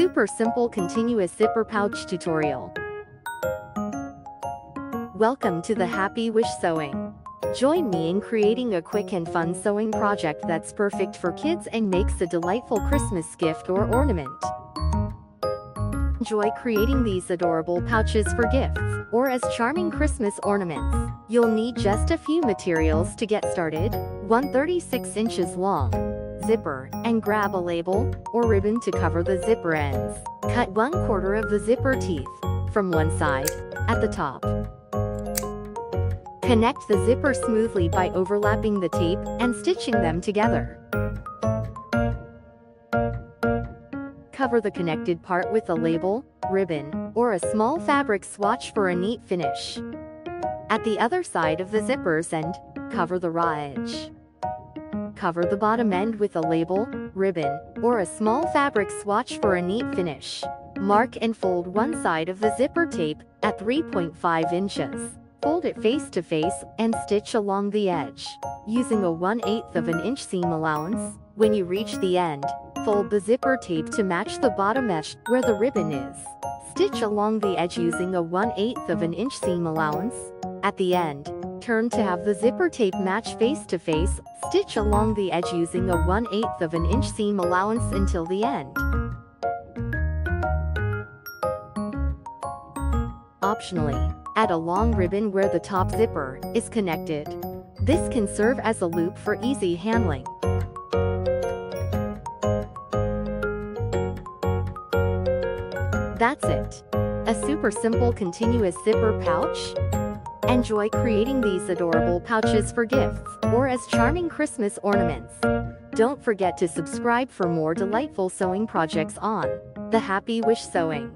Super simple continuous zipper pouch tutorial. Welcome to the Happy Wish Sewing. Join me in creating a quick and fun sewing project that's perfect for kids and makes a delightful Christmas gift or ornament. Enjoy creating these adorable pouches for gifts or as charming Christmas ornaments. You'll need just a few materials to get started: one 36 inches long zipper, and grab a label or ribbon to cover the zipper ends. Cut 1/4 of the zipper teeth from one side at the top. Connect the zipper smoothly by overlapping the tape and stitching them together. Cover the connected part with a label, ribbon, or a small fabric swatch for a neat finish. At the other side of the zipper's end, cover the raw edge. Cover the bottom end with a label, ribbon, or a small fabric swatch for a neat finish. Mark and fold one side of the zipper tape at 3.5 inches. Fold it face to face and stitch along the edge, using a 1/8 of an inch seam allowance. When you reach the end, fold the zipper tape to match the bottom edge where the ribbon is. Stitch along the edge using a 1/8 of an inch seam allowance. At the end, turn to have the zipper tape match face to face. Stitch along the edge using a 1/8 of an inch seam allowance until the end. Optionally, add a long ribbon where the top zipper is connected. This can serve as a loop for easy handling. That's it. A super simple continuous zipper pouch. Enjoy creating these adorable pouches for gifts or as charming Christmas ornaments. Don't forget to subscribe for more delightful sewing projects on The Happy Wish Sewing.